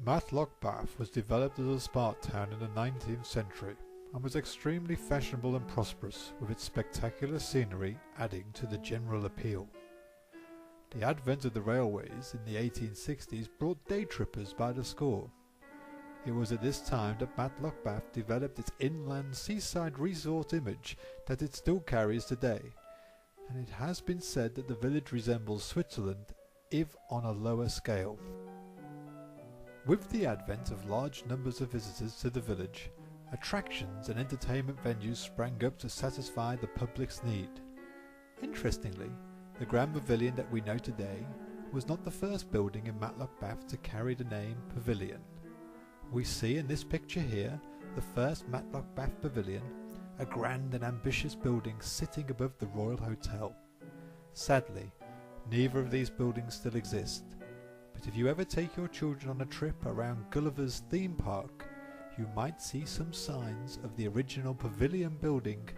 Matlock Bath was developed as a smart town in the 19th century and was extremely fashionable and prosperous, with its spectacular scenery adding to the general appeal. The advent of the railways in the 1860s brought day trippers by the score. It was at this time that Matlock Bath developed its inland seaside resort image that it still carries today, and it has been said that the village resembles Switzerland, if on a lower scale. With the advent of large numbers of visitors to the village, attractions and entertainment venues sprang up to satisfy the public's need. Interestingly, the Grand Pavilion that we know today was not the first building in Matlock Bath to carry the name Pavilion. We see in this picture here the first Matlock Bath Pavilion, a grand and ambitious building sitting above the Royal Hotel. Sadly, neither of these buildings still exist, but if you ever take your children on a trip around Gulliver's theme park, you might see some signs of the original pavilion building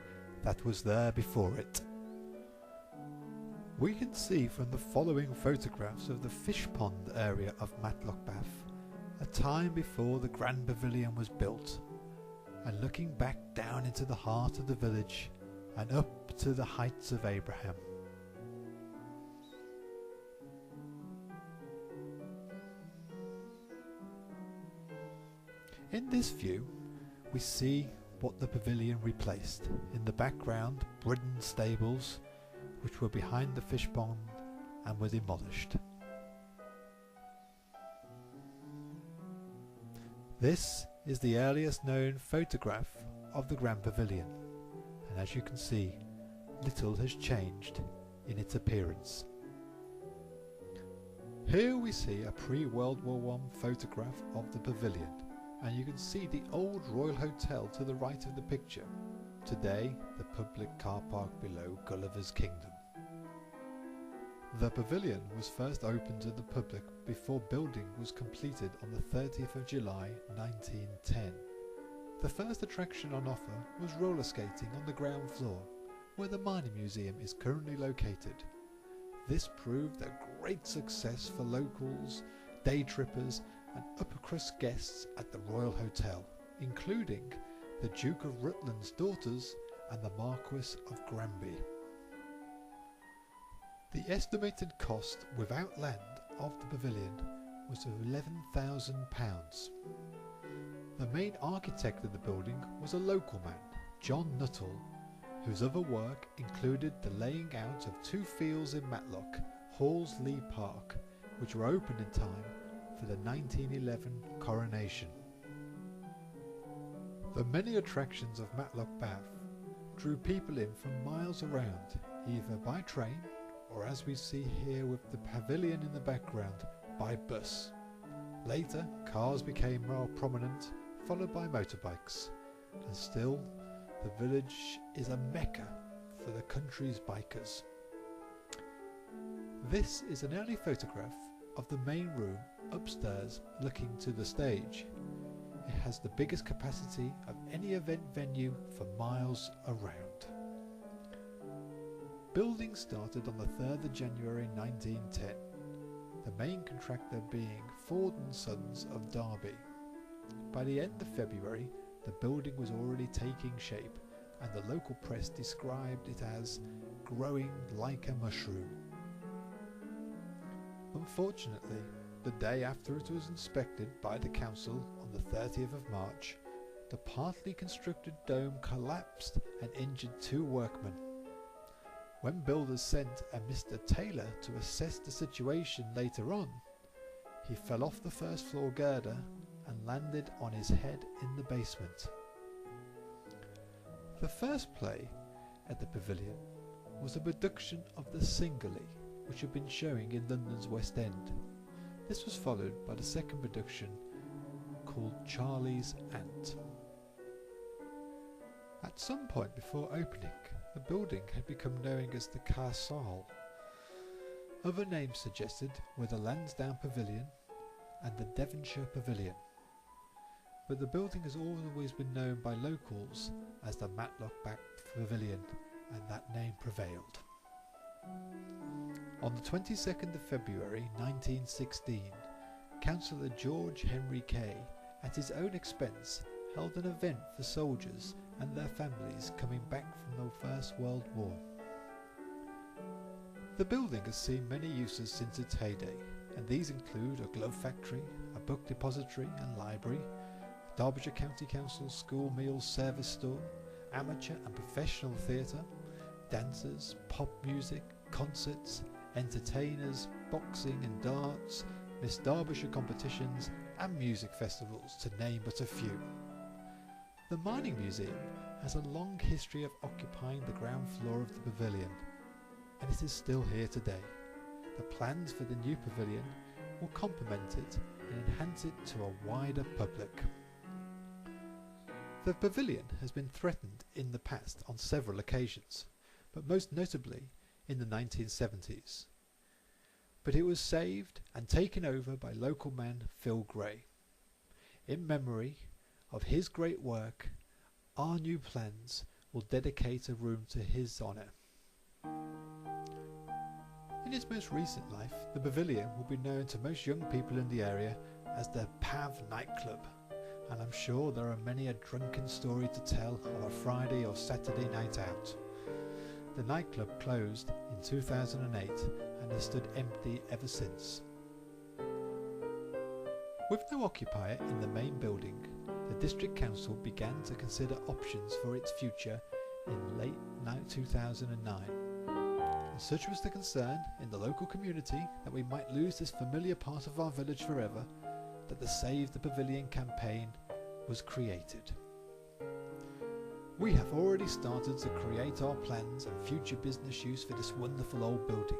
that was there before it. We can see from the following photographs of the fish pond area of Matlock Bath, a time before the Grand Pavilion was built, and looking back down into the heart of the village and up to the heights of Abraham. In this view, we see what the pavilion replaced. In the background, Britton stables, which were behind the fish pond and were demolished. This is the earliest known photograph of the Grand Pavilion, and as you can see, little has changed in its appearance. Here we see a pre-World War I photograph of the pavilion, and you can see the old Royal Hotel to the right of the picture, today the public car park below Gulliver's Kingdom. The pavilion was first opened to the public before building was completed on the 30th of July 1910. The first attraction on offer was roller skating on the ground floor, where the Mining Museum is currently located. This proved a great success for locals, day trippers and upper crust guests at the Royal Hotel, including the Duke of Rutland's daughters and the Marquis of Granby. The estimated cost without land of the pavilion was £11,000. The main architect of the building was a local man, John Nuttall, whose other work included the laying out of 2 fields in Matlock, Hallsley Park, which were opened in time for the 1911 coronation. The many attractions of Matlock Bath drew people in from miles around, either by train or, as we see here with the pavilion in the background, by bus. Later, cars became more prominent, followed by motorbikes, and still the village is a mecca for the country's bikers. This is an early photograph of the main room upstairs looking to the stage. It has the biggest capacity of any event venue for miles around. Building started on the 3rd of January 1910, the main contractor being Ford & Sons of Derby. By the end of February, the building was already taking shape, and the local press described it as growing like a mushroom. Unfortunately, the day after it was inspected by the council on the 30th of March, the partly constructed dome collapsed and injured 2 workmen. When builders sent a Mr. Taylor to assess the situation later on, he fell off the first floor girder and landed on his head in the basement. The first play at the pavilion was a production of The Singly, which had been showing in London's West End. This was followed by the second production called Charlie's Aunt. At some point before opening, the building had become known as the Castle. Other names suggested were the Lansdowne Pavilion and the Devonshire Pavilion, but the building has always been known by locals as the Matlock Bath Pavilion, and that name prevailed. On the 22nd of February 1916, Councillor George Henry Kay, at his own expense, held an event for soldiers and their families coming back from the First World War. The building has seen many uses since its heyday, and these include a glove factory, a book depository and library, Derbyshire County Council school meals service store, amateur and professional theatre, dancers, pop music, concerts, entertainers, boxing and darts, Miss Derbyshire competitions and music festivals, to name but a few. The Mining Museum has a long history of occupying the ground floor of the pavilion, and it is still here today. The plans for the new pavilion will complement it and enhance it to a wider public. The pavilion has been threatened in the past on several occasions, but most notably in the 1970s. But it was saved and taken over by local man Phil Gray. In memory of his great work, our new plans will dedicate a room to his honour. In its most recent life, the pavilion will be known to most young people in the area as the Pav nightclub, and I'm sure there are many a drunken story to tell of a Friday or Saturday night out. The nightclub closed in 2008 and has stood empty ever since. With no occupier in the main building, the District Council began to consider options for its future in late 2009. And such was the concern in the local community that we might lose this familiar part of our village forever, that the Save the Pavilion campaign was created. We have already started to create our plans and future business use for this wonderful old building,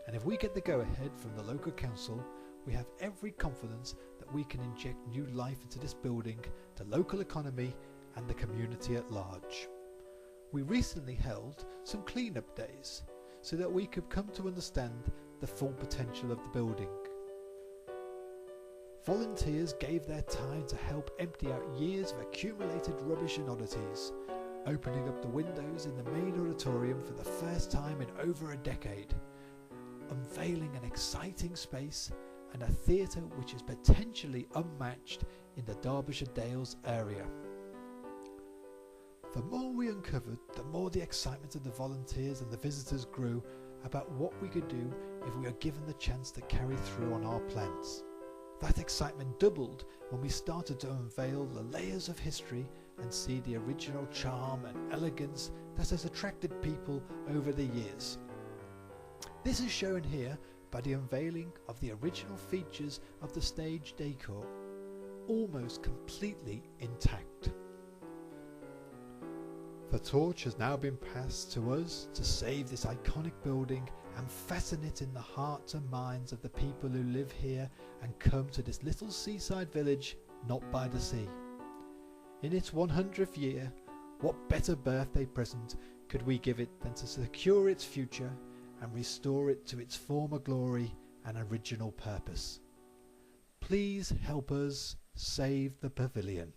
and if we get the go-ahead from the local council, we have every confidence that we can inject new life into this building, the local economy and the community at large. We recently held some clean-up days so that we could come to understand the full potential of the building. Volunteers gave their time to help empty out years of accumulated rubbish and oddities, opening up the windows in the main auditorium for the first time in over a decade, unveiling an exciting space and a theatre which is potentially unmatched in the Derbyshire Dales area. The more we uncovered, the more the excitement of the volunteers and the visitors grew about what we could do if we were given the chance to carry through on our plans. That excitement doubled when we started to unveil the layers of history and see the original charm and elegance that has attracted people over the years. This is shown here by the unveiling of the original features of the stage decor, almost completely intact. The torch has now been passed to us to save this iconic building and fasten it in the hearts and minds of the people who live here and come to this little seaside village not by the sea. In its 100th year, what better birthday present could we give it than to secure its future and restore it to its former glory and original purpose. Please help us save the pavilion.